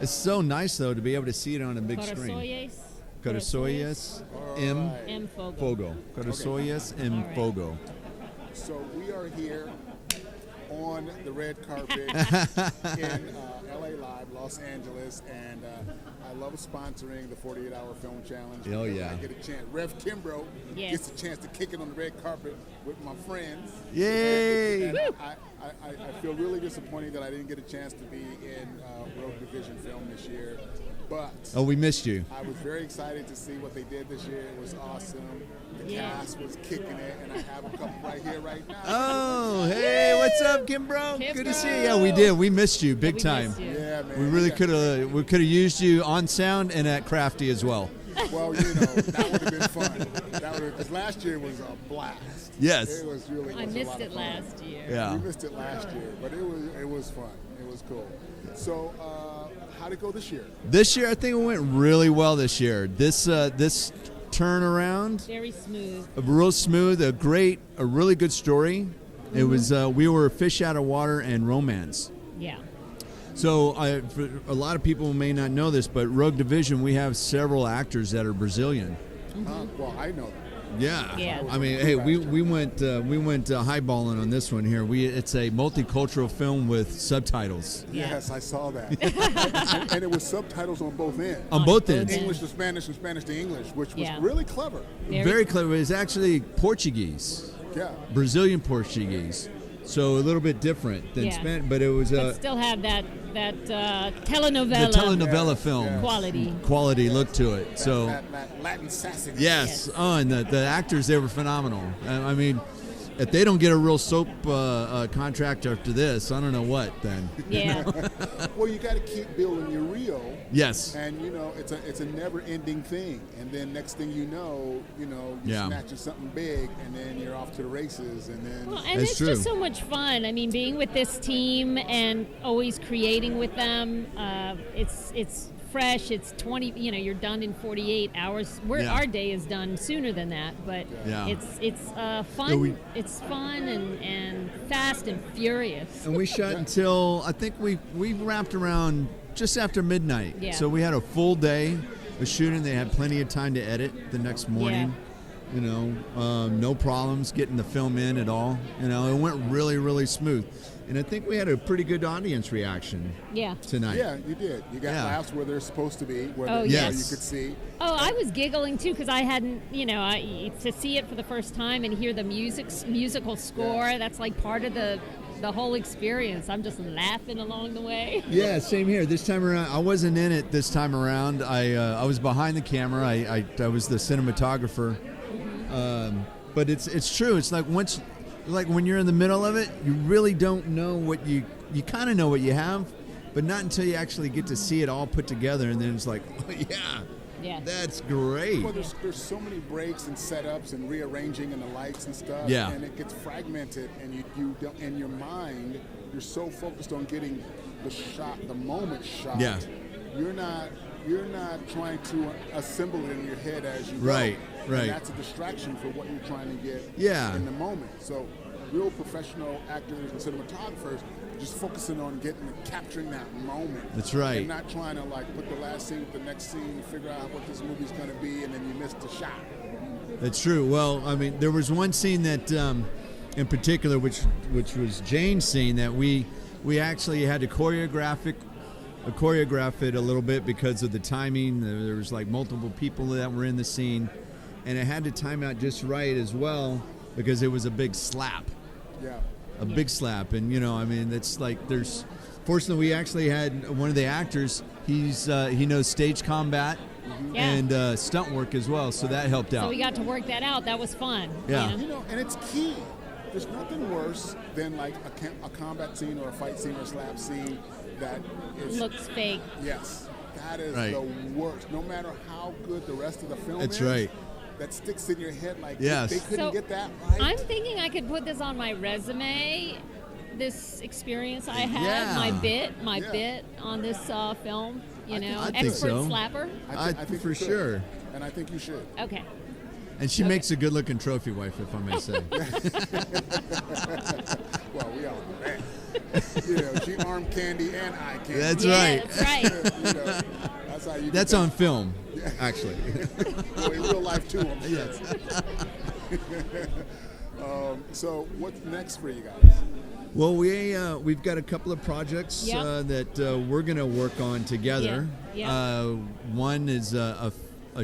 It's so nice, though, to be able to see it on a big screen. Corazones M Fogo. Corazones M Fogo. So we are here on the red carpet in LA Live, Los Angeles, and I love sponsoring the 48-Hour Film Challenge. Oh, yeah. I get a chance. Rev Kimbrough gets a chance to kick it on the red carpet with my friends. Yay! And I feel really disappointed that I didn't get a chance to be in Rogue Division film this year. But we missed you. I was very excited to see what they did this year. It was awesome. The cast was kicking it, and I have a couple right here, right now. Oh, hey, what's up, Kimbrough? Good to see you. Yeah, we did. We missed you big time. Missed you. Yeah, man. We really could have used you on sound and at Crafty as well. Well, that would have been fun. Because last year was a blast. Yes. It was really. I missed it last year. Yeah. We missed it last year, but it was fun. It was cool. So, how'd it go this year? This year, I think it went really well. This year, this turnaround, Very smooth. real smooth, a really good story. It was we were fish out of water and romance. Yeah. So for a lot of people may not know this, but Rogue Division, we have several actors that are Brazilian. Well, I know that. Yeah. I mean, hey, we went highballing on this one here. It's a multicultural film with subtitles. Yes, I saw that. and it was subtitles on both ends. On both ends. English to Spanish and Spanish to English, which was Yeah. really clever. Very clever. It's actually Portuguese, Yeah. Brazilian Portuguese. So a little bit different than Spanish, but it was But still have that telenovela, the telenovela film quality look to it. So That Latin sassiness. yes. Oh, and the actors, they were phenomenal. I mean, if they don't get a real soap contract after this, I don't know what then. Yeah. Well, you got to keep building your reel. Yes. And it's a never-ending thing. And then next thing you know, you're snatching something big, and then you're off to the races, and then. Well, and That's it's true. just so much fun. I mean, being with this team and always creating with them, it's fresh. It's 20. You're done in 48 hours. Our day is done sooner than that, but it's fun. It's fun and fast and furious. And we shot until I think we wrapped around just after midnight. Yeah. So we had a full day of shooting. They had plenty of time to edit the next morning. No problems getting the film in at all. It went really, really smooth. And I think we had a pretty good audience reaction tonight. Yeah, you did. You got laughs where they're supposed to be, where yes. you could see. Oh, I was giggling too because I hadn't, to see it for the first time and hear the musical score. Yeah. That's like part of the whole experience. I'm just laughing along the way. Yeah, same here. This time around, I wasn't in it this time around. I was behind the camera. I was the cinematographer. But it's true. It's like when you're in the middle of it, you really don't know what you kind of know what you have, but not until you actually get to see it all put together, and then it's like, oh yeah, that's great. Well, there's so many breaks and setups and rearranging and the lights and stuff, and it gets fragmented, and you don't, in your mind, you're so focused on getting the moment shot. Yeah. You're not trying to assemble it in your head as you go. Right. And that's a distraction for what you're trying to get in the moment. So real professional actors and cinematographers are just focusing on capturing that moment. That's right. And not trying to put the last scene with the next scene, figure out what this movie's going to be, and then you missed the shot. That's true. Well, I mean, there was one scene that, in particular, which was Jane's scene that we actually had to choreograph it a little bit because of the timing. There was multiple people that were in the scene, and it had to time out just right as well because it was a big slap. Yeah. A big slap, and it's there's. Fortunately, we actually had one of the actors. He knows stage combat and stunt work as well, so that helped out. So we got to work that out. That was fun. Yeah. And it's key. There's nothing worse than a combat scene or a fight scene or a slap scene that looks fake. Yes, that is the worst. No matter how good the rest of the film That's is. right. That sticks in your head yes. they couldn't get that right. I'm thinking I could put this on my resume. This experience I had, my bit on this film. I think expert so. slapper. I think for you should. sure. And I think you should. Okay. And she makes a good-looking trophy wife, if I may say. Well, we all know that. You know, she arm candy and eye candy. That's right. That's right. You know, that's how you. That's on film, actually. Well, in real life too. I'm sure. Yes. So what's next for you guys? Well, we've got a couple of projects that we're going to work on together. Yeah. One is a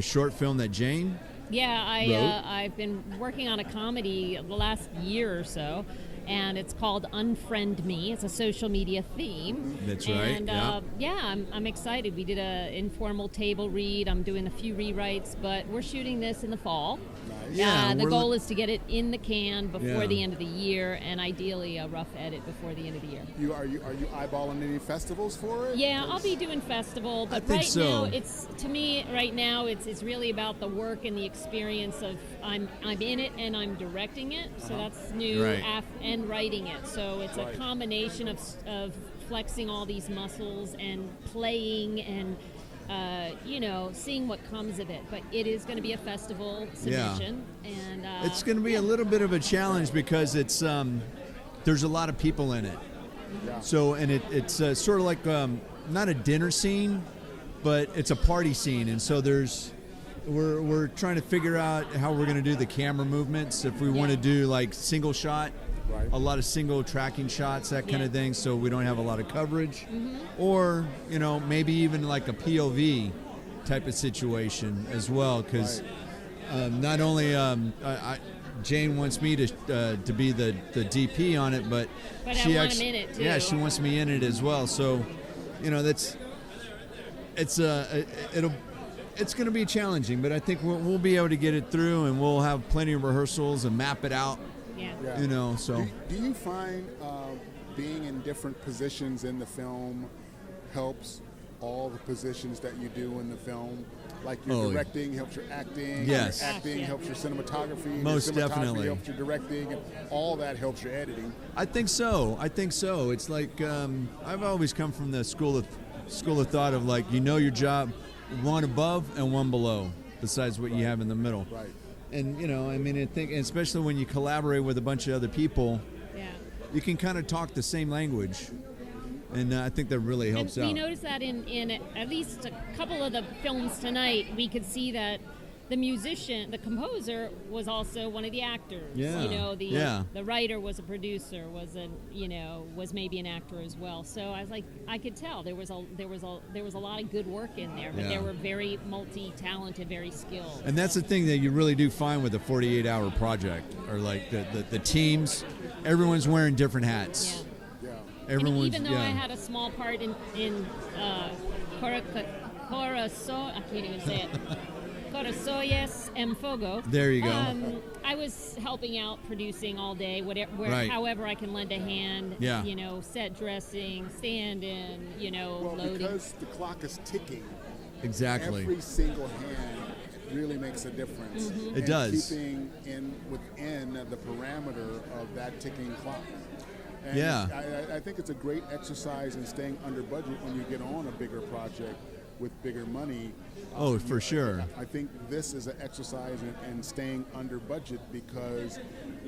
short film that Jane wrote. I've been working on a comedy the last year or so, and it's called Unfriend Me. It's a social media theme. That's right. And I'm excited. We did an informal table read. I'm doing a few rewrites, but we're shooting this in the fall. Nice. Yeah, The goal is to get it in the can before Yeah. the end of the year, and ideally a rough edit before the end of the year. Are you eyeballing any festivals for it? Yeah, I'll be doing festival, but think right so. now it's really about the work and the experience of I'm in it and I'm directing it, so that's new, Right. and writing it. So it's Right. a combination of flexing all these muscles and playing and seeing what comes of it. But it is going to be a festival submission, and It's going to be a little bit of a challenge because it's there's a lot of people in it. Yeah. So it's sort of like not a dinner scene, but it's a party scene, and so we're trying to figure out how we're going to do the camera movements. If we want to do like single shot, Right. a lot of single tracking shots, that kind of thing, so we don't have a lot of coverage, Mm-hmm. or maybe even like a POV type of situation as well, because not only Jane wants me to be the DP on it, but But she I want actually, him in it, too. yeah, she wants me in it as well. So, it's going to be challenging, but I think we'll be able to get it through, and we'll have plenty of rehearsals and map it out. yeah. Yeah. So Do you find being in different positions in the film helps all the positions that you do in the film? Like your directing helps your acting, Yes. your acting Yeah. helps your cinematography, Most your cinematography definitely. helps your directing, and all that helps your editing. I think so. It's like I've always come from the school of thought of like your job, one above and one below, besides what you have in the middle. Right. And I think, especially when you collaborate with a bunch of other people, Yeah. you can kind of talk the same language, and I think that really helps And out. we noticed that in at least a couple of the films tonight, we could see that the musician, the composer, was also one of the actors. Yeah. The writer was a producer, was maybe an actor as well. So I was like, I could tell there was a lot of good work in there, but Yeah. they were very multi-talented, very skilled. And that's the thing that you really do find with a 48-hour project, or like the teams, everyone's wearing different hats. Yeah. Yeah. And Everyone's even though I had a small part in Corazon, I can't even say it. Corazones en Fuego. There you go. I was helping out, producing all day, Right. however I can lend a hand. Yeah. Set dressing, stand-in, Well, loading. because the clock is ticking, Exactly. every single hand really makes a difference. Mm-hmm. It does. Keeping within the parameter of that ticking clock. And Yeah. I think it's a great exercise in staying under budget when you get on a bigger project with bigger money. Oh, for sure. I think this is an exercise in staying under budget because,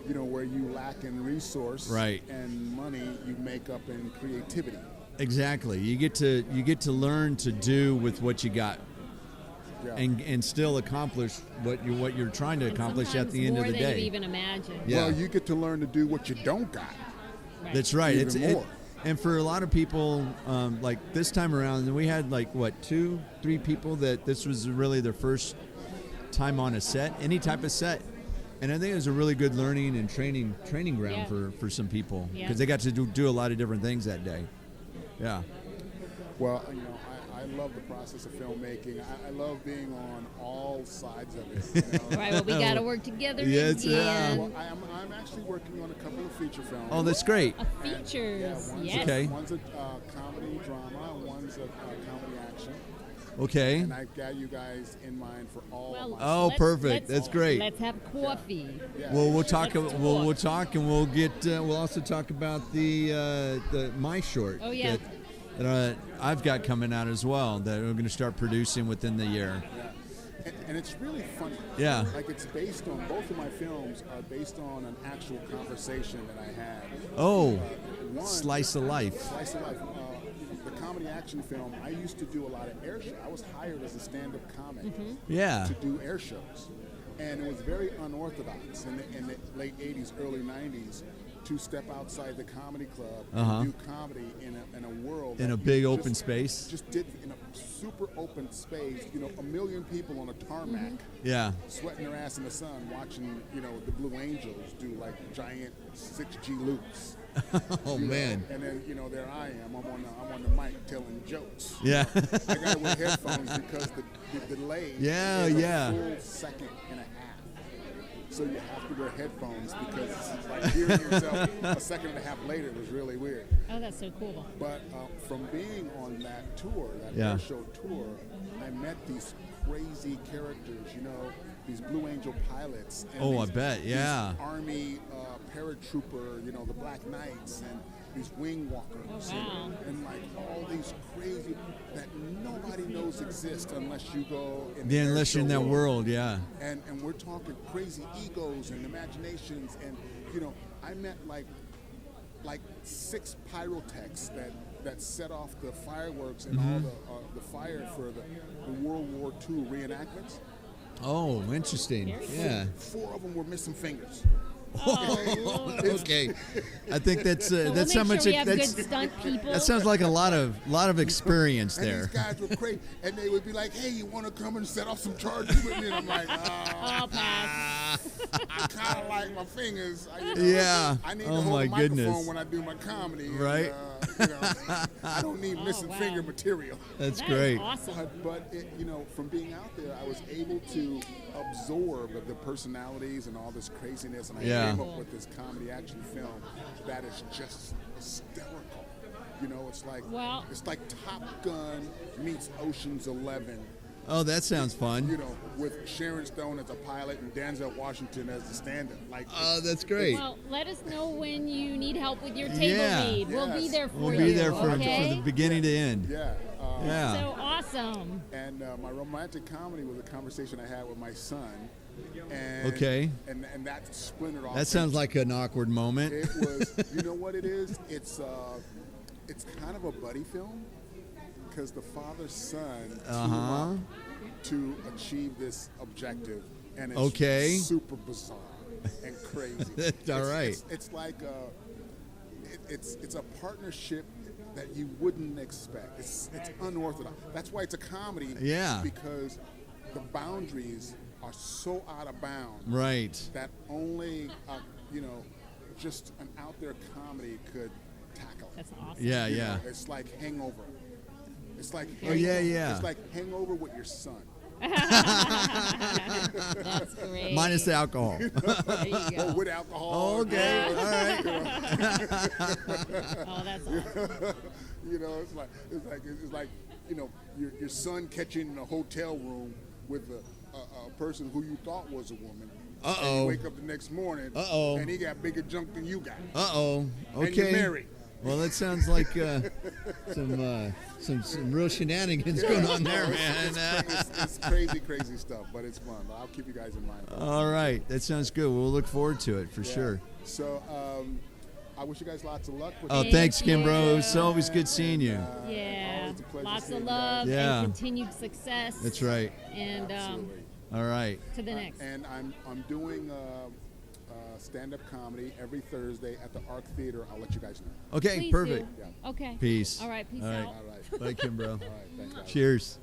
where you lack in resource Right. and money, you make up in creativity. Exactly. You get to learn to do with what you got, Yeah. and still accomplish what you're trying to And accomplish at the sometimes end of more the than you day. even imagine. Yeah. Well, you get to learn to do what you don't got. Right. That's right. Even more. And for a lot of people, like this time around, we had like 2-3 people that this was really their first time on a set, any type of set. And I think it was a really good learning and training ground Yeah. for some people, Yeah. because they got to do a lot of different things that day. Yeah. Well, I love the process of filmmaking. I love being on all sides of it. Right, well, we got to work together Yes, again. Well, I'm actually working on a couple of feature films. Oh, that's great. Features, one's yes. Okay. One's a comedy drama, and one's a comedy action. Okay. And I've got you guys in mind for all of my Oh, let's- perfect. let's- That's great. Let's have coffee. Well, we'll talk. Let's We'll talk, and we'll get. We'll also talk about the my short. Oh, yeah. That I've got coming out as well. That we're going to start producing within the year. and it's really funny. Yeah. Like it's based on, both of my films are based on an actual conversation that I had. Oh, One, slice of life. Slice of life. The comedy action film, I used to do a lot of air shows. I was hired as a stand-up comic Yeah. to do air shows. And it was very unorthodox in the late 80s, early 90s to step outside the comedy club and do comedy in a world. In that a you big just- open space. Just did in a super open space, you know, a million people on a tarmac. Yeah. Sweating their ass in the sun, watching, you know, the Blue Angels do like giant 6G loops. Oh You know, man. and then, you know, there I am. I'm on the mic telling jokes. Yeah. I got to wear headphones because the delay Yeah, is yeah. a full second and a half. So you have to wear headphones because it's like hearing yourself a second and a half later was really weird. Oh, that's so cool. But from being on that tour, that Yeah. air show tour, I met these crazy characters, you know, these Blue Angel pilots. And Oh, I these, bet, yeah. These Army paratrooper, you know, the Black Knights, and these wing walkers. Oh, wow. And like all these crazy that nobody knows exist unless you go in Yeah, the air unless you're in show that world, yeah. And we're talking crazy egos and imaginations, and you know, I met like 6 pyrotechs that set off the fireworks and all the fire for the World War II reenactments. Oh, interesting. Yeah. 4 of them were missing fingers. Oh, Lord. Okay. I think that's Well, that's we'll how make much sure we have that's good stunt people. that sounds like a lot of experience And there. these guys were crazy, and they would be like, "Hey, you want to come and set off some charges with me?" And I'm like, I'll pass. I kind of like my fingers. Yeah. I need Oh, to hold my a microphone goodness. when I do my comedy. Right. And, you know, I don't need missing wow. finger material. That's That is great. awesome. But it, you know, from being out there, I was able to absorb the personalities and all this craziness, and I Yeah. came up with this comedy action film that is just hysterical. You know, it's like Well- it's like Top Gun meets Ocean's 11. Oh, that sounds You fun. know, with Sharon Stone as a pilot and Denzel Washington as the stand-up. Like, Oh, that's great. Well, let us know when you need help with your table Yeah. read. We'll be Yes. there for you. We'll be there for okay? the beginning to end. yeah. Yeah. So awesome. And my romantic comedy was a conversation I had with my son. And, Okay. And that splintered off. That sounds like an awkward moment. It was. You know what it is? It's kind of a buddy film because the father-son team up to achieve this objective, and it's Okay. super bizarre and crazy. All right. It's like it's a partnership that you wouldn't expect. It's unorthodox. That's why it's a comedy. Yeah. Because the boundaries are so out of bounds Right. that only just an out there comedy could tackle. That's awesome. Yeah, You yeah. know, it's like Hangover. It's like Oh, yeah, yeah. It's like Hangover with your son. That's great. Minus the alcohol. There you Or go. with alcohol. Oh, okay. All right. Oh, that's awesome. You know, it's like you know, your son catching in a hotel room with a person who you thought was a woman. And Uh-oh. you wake up the next morning. Uh-oh. And he got bigger junk than you got. Uh-oh. Okay. And you're married. Well, that sounds like some real shenanigans going on there, man. It's crazy, crazy stuff, but it's fun. But I'll keep you guys in mind. All right. That sounds good. We'll look forward to it for sure. So I wish you guys lots of luck with Oh, it. thanks, Thank Kimbro. you. It's always good seeing you. Yeah. always a pleasure Lots seeing of you guys. love Yeah. and continued success. That's right. And Absolutely. All right. to the next. And I'm doing stand-up comedy every Thursday at the Arc Theater. I'll let you guys know. Okay, Please perfect. do. Yeah. Okay. Peace. All right. Peace All right. out. All right. Bye, Kimbro. All right. Thanks, guys. Cheers.